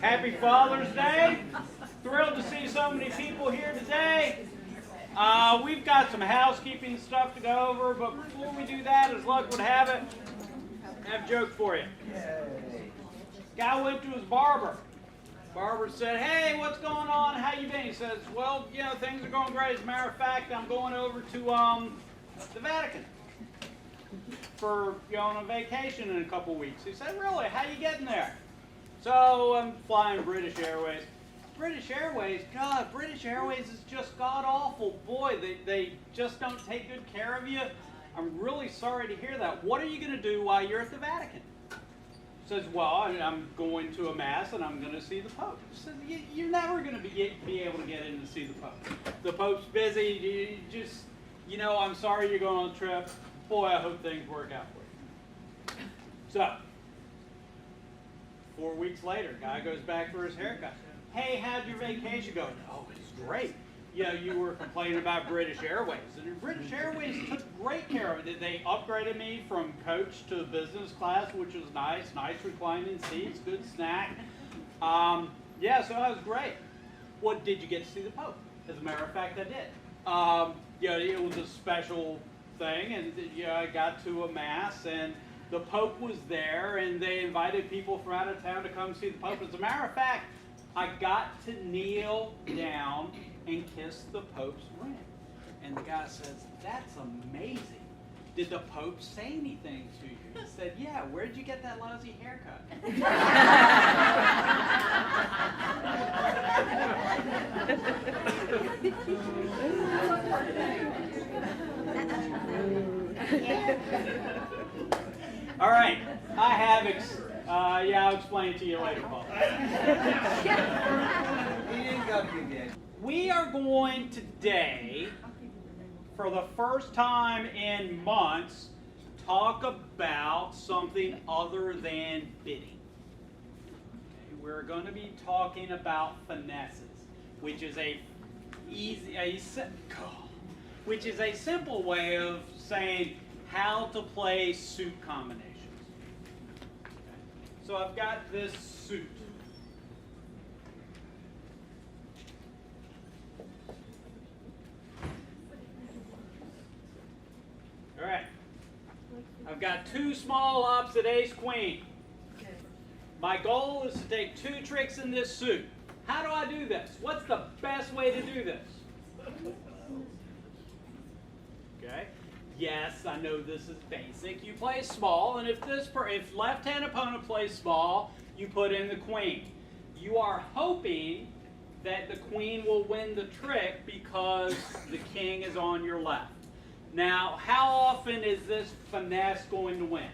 Happy Father's Day. Thrilled to see so many people here today. We've got some housekeeping stuff to go over, but before we do that, as luck would have it, I have a joke for you. Guy went to his barber. Barber said, "Hey, what's going on? How you been?" He says, "Well, you know, things are going great. As a matter of fact, I'm going over to the Vatican for on a vacation in a couple weeks." He said, "Really? How you getting there?" "So I'm flying British Airways." British Airways? God, British Airways is just god-awful. Boy, they just don't take good care of you. I'm really sorry to hear that. What are you going to do while you're at the Vatican? Says, "Well, I'm going to a mass and I'm going to see the Pope." Says, "You're never going to be able to get in to see the Pope. The Pope's busy. I'm sorry you're going on a trip. Boy, I hope things work out for you." So, 4 weeks later, guy goes back for his haircut. "Hey, how'd your vacation go?" "Oh, it's great. You were complaining about British Airways." And British Airways took great care of it. They upgraded me from coach to business class, which was nice reclining seats, good snack. So that was great. What, did you get to see the Pope? As a matter of fact, I did. It was a special thing, and I got to a mass, and the Pope was there, and they invited people from out of town to come see the Pope. As a matter of fact, I got to kneel down and kiss the Pope's ring. And the guy says, "That's amazing. Did the Pope say anything to you?" He said, "Yeah, where'd you get that lousy haircut?" All right, I have I'll explain it to you later, Paul. We are going today, for the first time in months, talk about something other than bidding. Okay, we're going to be talking about finesses, which is a simple way of saying how to play suit combinations. So I've got this suit. All right. I've got two small opposite ace queen. My goal is to take two tricks in this suit. How do I do this? What's the best way to do this? Okay. Yes, I know this is basic. You play small, and if left-hand opponent plays small, you put in the queen. You are hoping that the queen will win the trick because the king is on your left. Now, how often is this finesse going to win?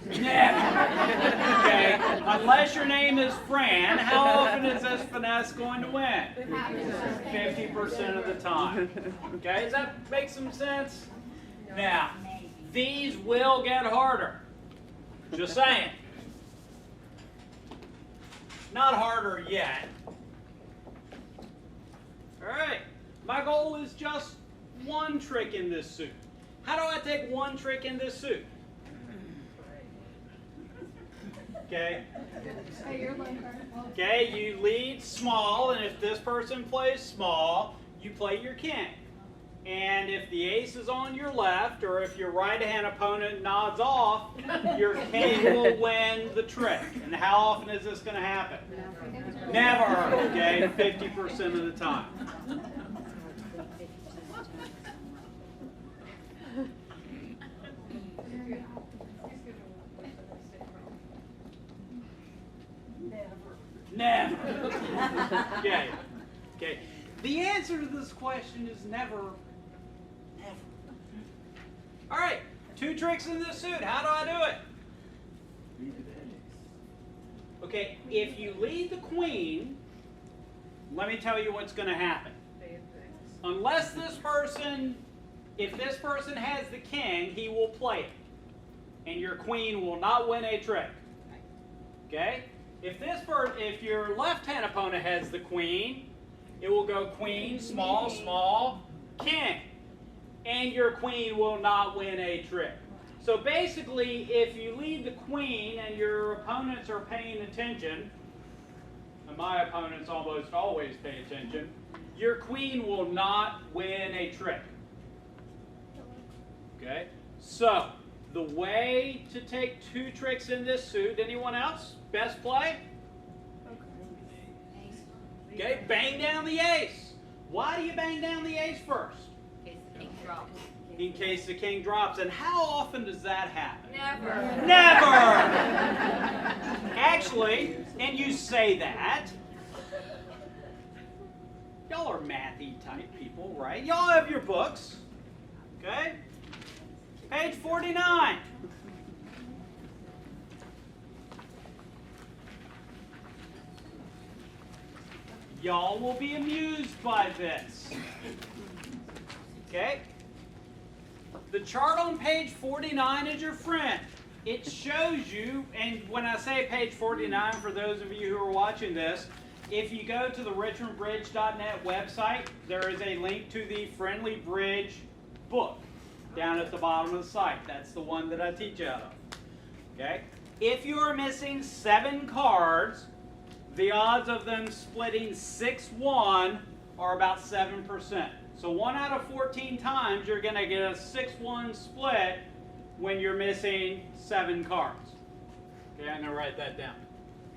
Never. Okay. Unless your name is Fran, how often is this finesse going to win? 50% of the time. Okay, does that make some sense? Now, these will get harder. Just saying. Not harder yet. All right. My goal is just one trick in this suit. How do I take one trick in this suit? Okay. Okay, you lead small, and if this person plays small, you play your king. And if the ace is on your left, or if your right-hand opponent nods off, your king will win the trick. And how often is this going to happen? Never, okay? 50% of the time. Never. Okay. Okay. The answer to this question is never. Never. All right. Two tricks in this suit. How do I do it? Okay. If you lead the queen, let me tell you what's going to happen. Unless if this person has the king, he will play it. And your queen will not win a trick. Okay? If your left-hand opponent has the queen, it will go queen, small, small, king. And your queen will not win a trick. So basically, if you lead the queen and your opponents are paying attention, and my opponents almost always pay attention, your queen will not win a trick. Okay? So, the way to take 2 tricks in this suit, anyone else? Best play? Okay, bang down the ace. Why do you bang down the ace first? In case the king drops. And how often does that happen? Never. Never! Actually, and you say that, y'all are mathy type people, right? Y'all have your books. Okay? Page 49. Y'all will be amused by this. Okay? The chart on page 49 is your friend. It shows you, and when I say page 49, for those of you who are watching this, if you go to the richmondbridge.net website, there is a link to the Friendly Bridge book down at the bottom of the site. That's the one that I teach out of. Okay? If you are missing 7 cards, the odds of them splitting 6-1 are about 7%. So 1 out of 14 times you're going to get a 6-1 split when you're missing 7 cards. Okay, I'm going to write that down.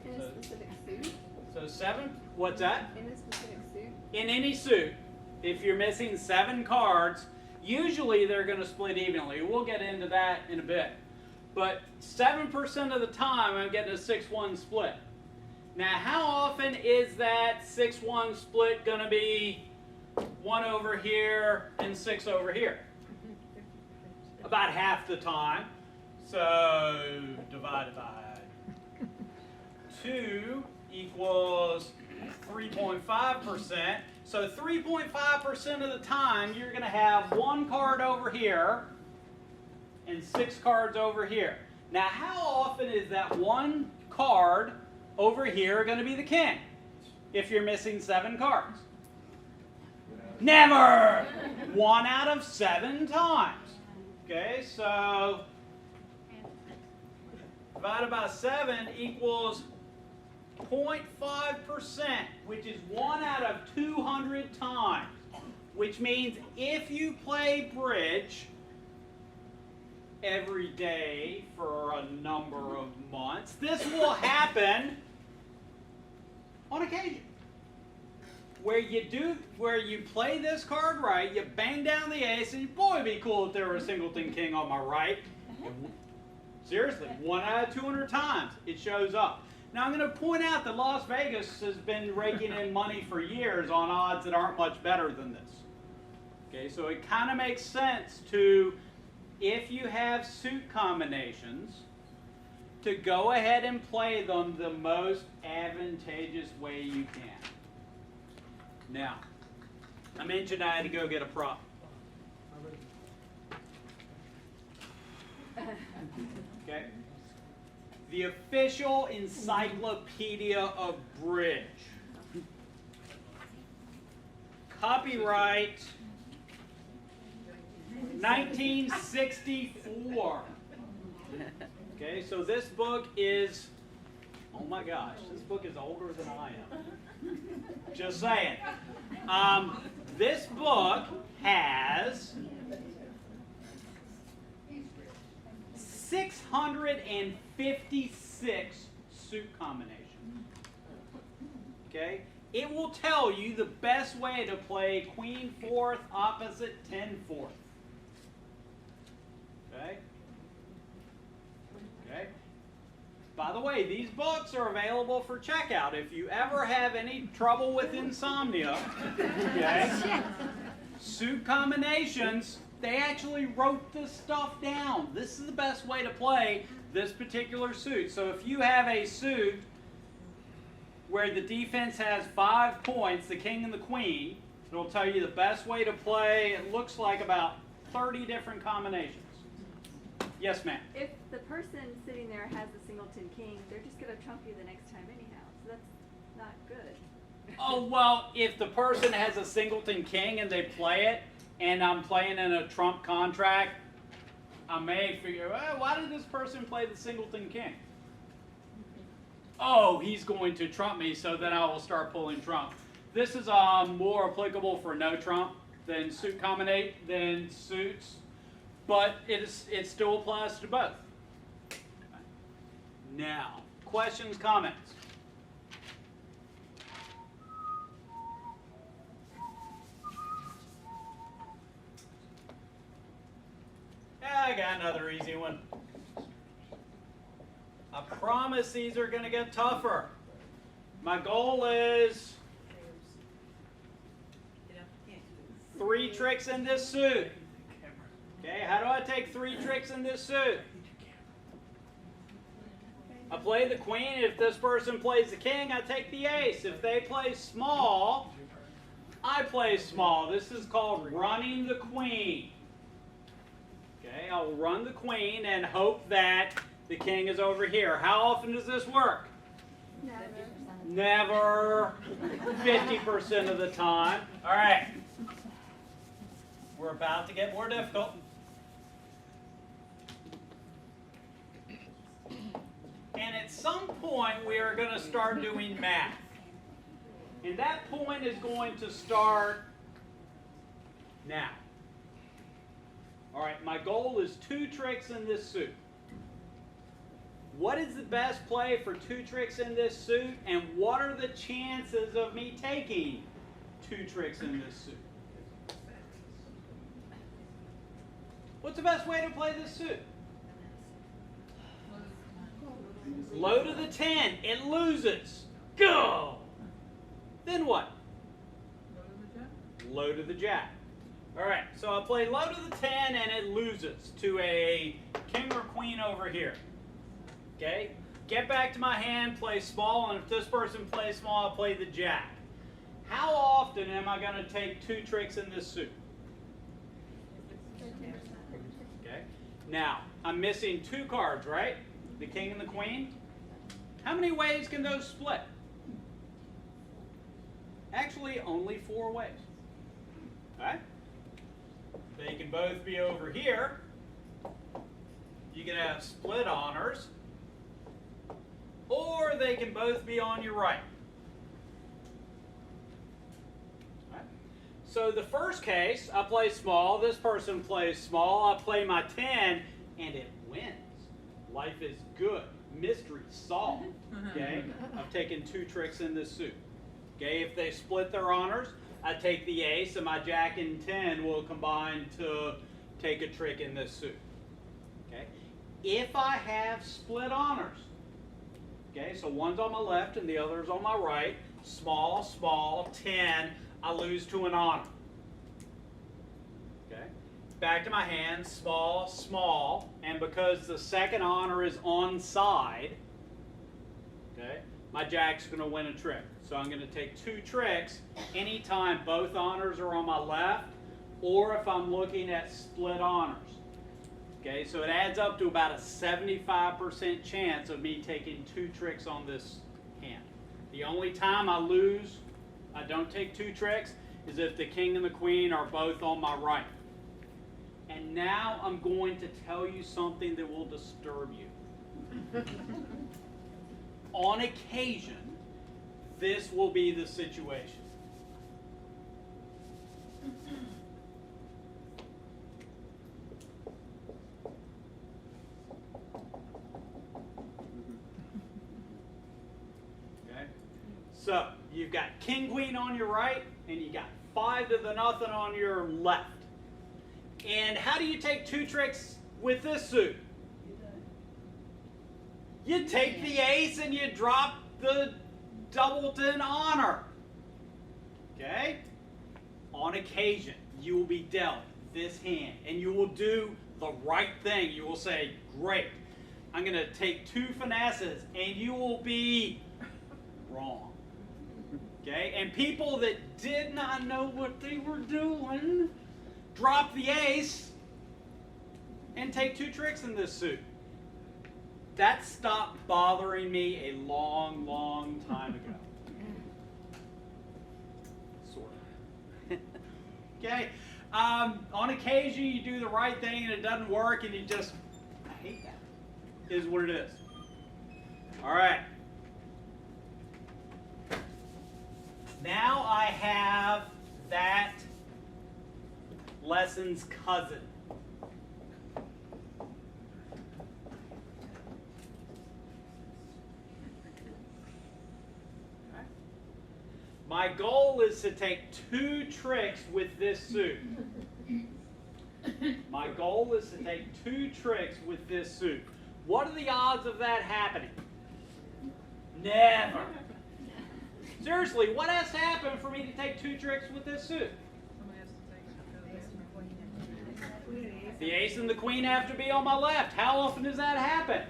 In a specific suit? So 7, what's that? In a specific suit? In any suit, if you're missing 7 cards, usually they're going to split evenly. We'll get into that in a bit. But 7% of the time I'm getting a 6-1 split. Now, how often is that 6-1 split going to be 1 over here and 6 over here? About half the time. So, divided by 2 equals 3.5%. So, 3.5% of the time, you're going to have 1 card over here and 6 cards over here. Now, how often is that 1 card over here going to be the king if you're missing 7 cards? Never! 1 out of 7 times. Okay, so divided by 7 equals 0.5%, which is 1 out of 200 times. Which means if you play bridge every day for a number of months, this will happen on occasion. Where you play this card right, you bang down the ace, and boy, it'd be cool if there were a singleton king on my right. Seriously, 1 out of 200 times it shows up. Now I'm going to point out that Las Vegas has been raking in money for years on odds that aren't much better than this. Okay, so it kind of makes sense to, if you have suit combinations, to go ahead and play them the most advantageous way you can. Now, I mentioned I had to go get a prop. Okay? The official encyclopedia of bridge. Copyright 1964. Okay, so this book is, oh my gosh, this book is older than I am. Just saying. This book has 656 suit combinations. Okay? It will tell you the best way to play Queen 4th opposite 10-4. Okay? Okay? By the way, these books are available for checkout. If you ever have any trouble with insomnia, okay, suit combinations, they actually wrote this stuff down. This is the best way to play this particular suit. So if you have a suit where the defense has 5 points, the king and the queen, it'll tell you the best way to play. It looks like about 30 different combinations. Yes, ma'am. If the person sitting there has a singleton king, they're just going to trump you the next time anyhow. So that's not good. Oh, well, if the person has a singleton king and they play it, and I'm playing in a trump contract, I may figure, well, why did this person play the singleton king? oh, he's going to trump me, so then I will start pulling trump. This is more applicable for no trump than suit combinate than suits, but it still applies to both. Now, questions, comments? Yeah, I got another easy one. I promise these are going to get tougher. My goal is 3 tricks in this suit. Okay, how do I take 3 tricks in this suit? I play the queen. If this person plays the king, I take the ace. If they play small, I play small. This is called running the queen. Okay, I'll run the queen and hope that the king is over here. How often does this work? Never. 50% of the time. All right. We're about to get more difficult. And at some point, we are going to start doing math. And that point is going to start now. All right, my goal is 2 tricks in this suit. What is the best play for 2 tricks in this suit, and what are the chances of me taking 2 tricks in this suit? What's the best way to play this suit? Low to the 10. It loses. Go! Then what? Low to the jack. All right, so I play low to the 10 and it loses to a king or queen over here. Okay? Get back to my hand, play small, and if this person plays small, I'll play the jack. How often am I going to take 2 tricks in this suit? Okay? Now, I'm missing 2 cards, right? The king and the queen. How many ways can those split? Actually, only 4 ways. Okay? They can both be over here. You can have split honors. Or they can both be on your right. Right. So the first case, I play small. This person plays small. I play my 10, and it wins. Life is good. Mystery solved. Okay? I've taken 2 tricks in this suit. Okay? If they split their honors, I take the ace, and my jack and 10 will combine to take a trick in this suit. Okay? If I have split honors, okay, so one's on my left and the other's on my right, small, small, 10, I lose to an honor. Okay? Back to my hand, small, small, and because the second honor is on side, okay, my jack's going to win a trick. So I'm going to take 2 tricks anytime both honors are on my left or if I'm looking at split honors. Okay, so it adds up to about a 75% chance of me taking 2 tricks on this hand. The only time I lose, I don't take 2 tricks, is if the king and the queen are both on my right. And now I'm going to tell you something that will disturb you. On occasion, this will be the situation. Okay? So, you've got king, queen on your right, and you got 5 to the nothing on your left. And how do you take 2 tricks with this suit? You take the ace and you drop the doubleton honor. Okay? On occasion, you will be dealt this hand, and you will do the right thing. You will say, great, I'm going to take 2 finesses, and you will be wrong. Okay? And people that did not know what they were doing drop the ace and take 2 tricks in this suit. That stopped bothering me a long, long time ago. Sort of. Okay? On occasion, you do the right thing and it doesn't work and you just, I hate that, is what it is. All right. Now I have that lesson's cousin. Okay. My goal is to take 2 tricks with this suit. My goal is to take 2 tricks with this suit. What are the odds of that happening? Never. Seriously, what has to happen for me to take 2 tricks with this suit? The ace and the queen have to be on my left. How often does that happen?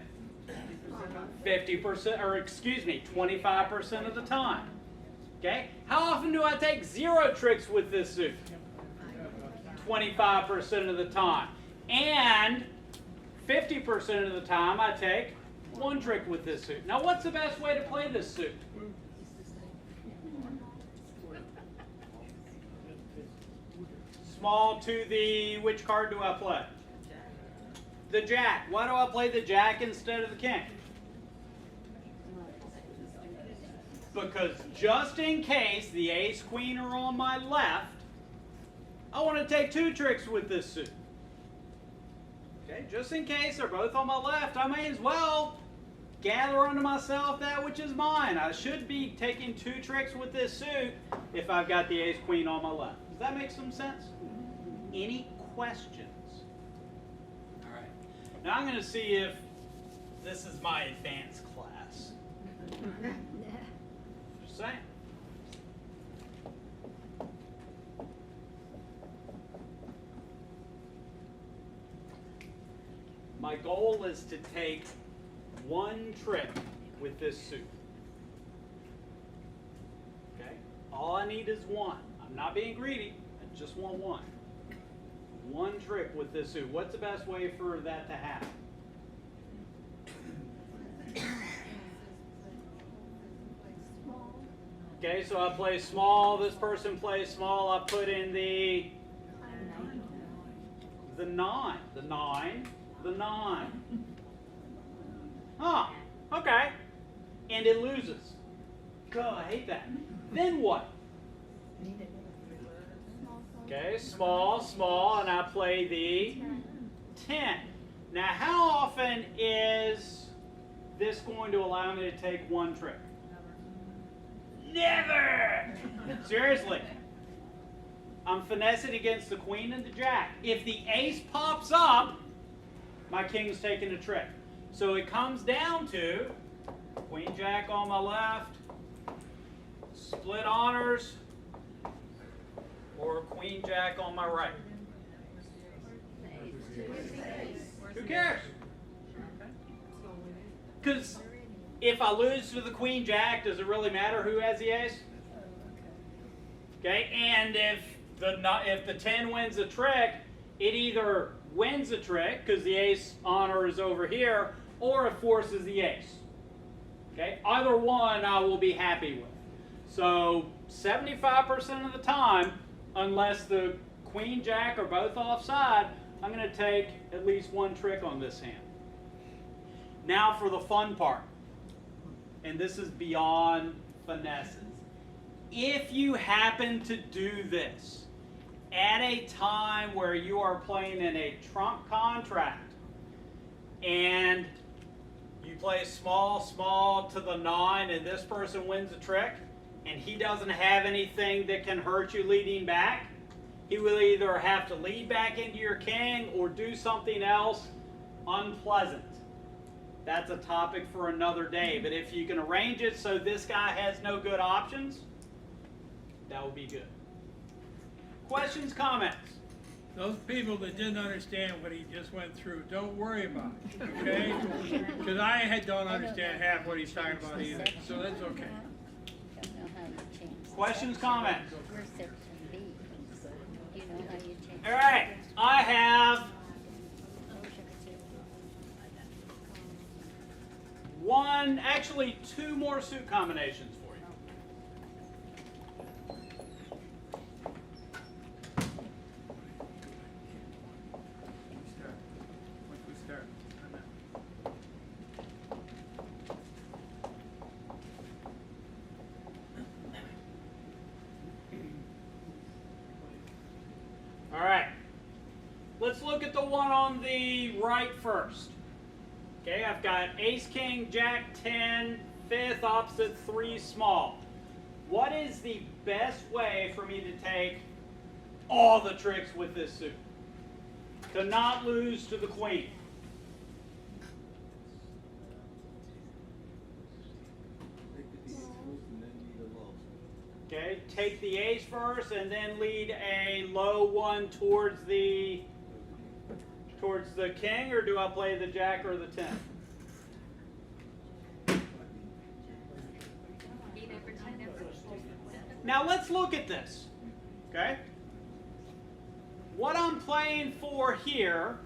50%, or excuse me, 25% of the time. Okay? How often do I take 0 tricks with this suit? 25% of the time. And 50% of the time I take 1 trick with this suit. Now what's the best way to play this suit? Small to the, which card do I play? The jack. Why do I play the jack instead of the king? Because just in case the ace, queen are on my left, I want to take 2 tricks with this suit. Okay, just in case they're both on my left, I may as well gather unto myself that which is mine. I should be taking 2 tricks with this suit if I've got the ace, queen on my left. Does that make some sense? Any questions? All right. Now I'm going to see if this is my advanced class. Just saying. My goal is to take 1 trick with this suit. Okay? All I need is 1. I'm not being greedy. I just want 1. 1 trick with this suit. What's the best way for that to happen? Okay, so I play small. This person plays small. I put in the 9. The 9. The 9. Huh. Okay. And it loses. God, I hate that. Then what? Okay, small, small, and I play the 10. Now, how often is this going to allow me to take 1 trick? Never! Seriously. I'm finessing against the queen and the jack. If the ace pops up, my king's taking a trick. So it comes down to queen jack on my left, split honors, or queen jack on my right. Who cares? Because if I lose to the queen jack, does it really matter who has the ace? Okay, and if the 10 wins a trick, it either wins a trick because the ace honor is over here, or it forces the ace. Okay, either one I will be happy with. So 75% of the time, unless the queen jack are both offside, I'm going to take at least 1 trick on this hand. Now for the fun part, and this is beyond finesses. If you happen to do this at a time where you are playing in a trump contract and you play small, small to the 9 and this person wins a trick and he doesn't have anything that can hurt you leading back, he will either have to lead back into your king or do something else unpleasant. That's a topic for another day. But if you can arrange it so this guy has no good options, that would be good. Questions, comments? Those people that didn't understand what he just went through, don't worry about it, okay? Because don't understand half what he's talking about either, so that's okay. Questions, comments? We're section B. Do you know how you change? All right, I have actually two more suit combinations for you. one on the right first. Okay, I've got ace, king, jack, 10, fifth, opposite, 3 small. What is the best way for me to take all the tricks with this suit? To not lose to the queen. Okay, take the ace first and then lead a low one towards the king, or do I play the jack or the 10? Now let's look at this. Okay? What I'm playing for here,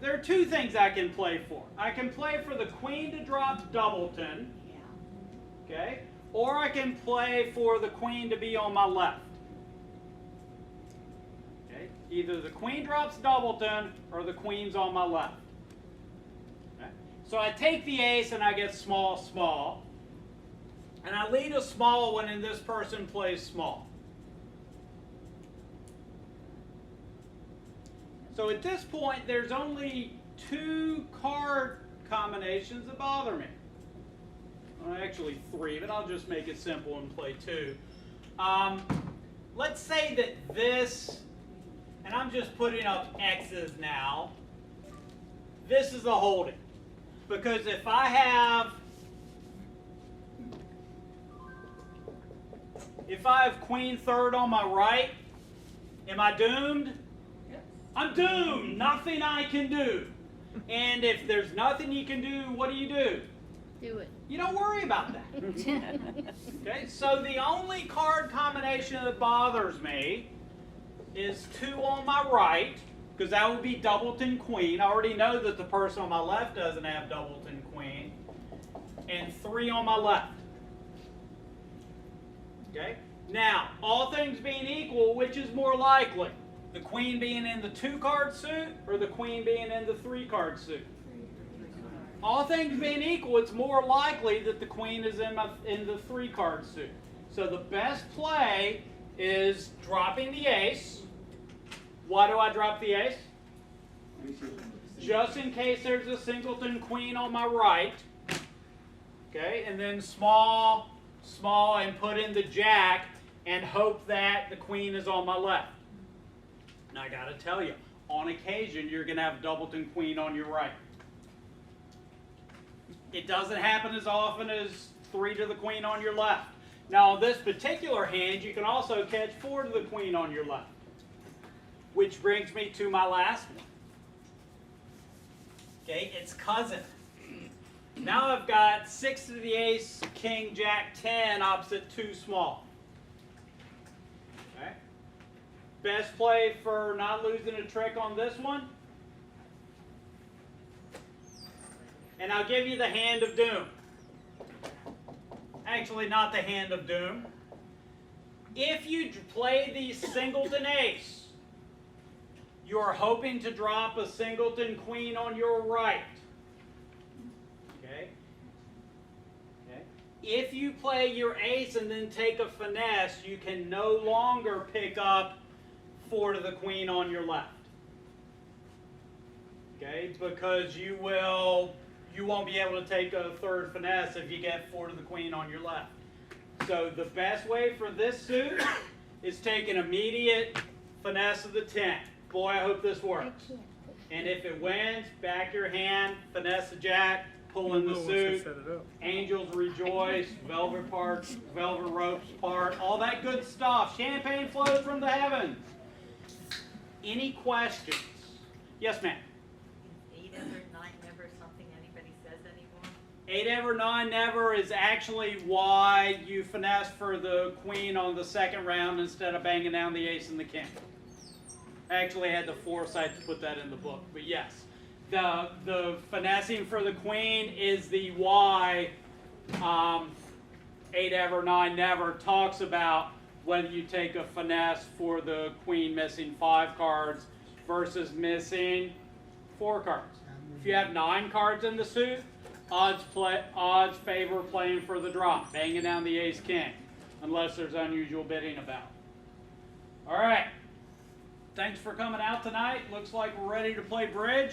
there are 2 things I can play for. I can play for the queen to drop doubleton. Okay? Or I can play for the queen to be on my left. Okay? Either the queen drops doubleton or the queen's on my left. Okay? So I take the ace and I get small, small. And I lead a small one and this person plays small. So at this point, there's only 2 card combinations that bother me. Well, actually 3, but I'll just make it simple and play 2. Let's say that this, and I'm just putting up X's now, this is a holding. Because if I have queen third on my right, am I doomed? I'm doomed. Nothing I can do. And if there's nothing you can do, what do? Do it. You don't worry about that. Okay, so the only card combination that bothers me is 2 on my right, because that would be doubleton queen. I already know that the person on my left doesn't have doubleton queen. And 3 on my left. Okay? Now, all things being equal, which is more likely? The queen being in the 2-card suit or the queen being in the 3-card suit? All things being equal, it's more likely that the queen is in the 3-card suit. So the best play is dropping the ace. Why do I drop the ace? Just in case there's a singleton queen on my right. Okay, and then small, small, and put in the jack and hope that the queen is on my left. Now I got to tell you, on occasion you're going to have doubleton queen on your right. It doesn't happen as often as 3 to the queen on your left. Now on this particular hand, you can also catch 4 to the queen on your left. Which brings me to my last one. Okay, it's cousin. Now I've got 6 to the ace, king, jack, 10, opposite 2 small. Okay. Best play for not losing a trick on this one. And I'll give you the hand of doom. Actually, not the hand of doom. If you play the singleton ace, you are hoping to drop a singleton queen on your right. Okay? Okay? If you play your ace and then take a finesse, you can no longer pick up 4 to the queen on your left. Okay? Because you won't be able to take a 3rd finesse if you get 4 to the queen on your left. So the best way for this suit is take an immediate finesse of the 10. Boy, I hope this works. And if it wins, back your hand, finesse the jack, pull in the suit, angels rejoice, velvet ropes part, all that good stuff. Champagne flows from the heavens. Any questions? Yes, ma'am. 8 ever, 9 never, something anybody says anymore? 8 ever, 9 never is actually why you finesse for the queen on the 2nd round instead of banging down the ace and the king. I actually had the foresight to put that in the book, but yes. The finessing for the queen is the why 8 ever, 9 never talks about whether you take a finesse for the queen missing 5 cards versus missing 4 cards. If you have 9 cards in the suit, odds favor playing for the drop, banging down the ace king, unless there's unusual bidding about. All right. Thanks for coming out tonight. Looks like we're ready to play bridge.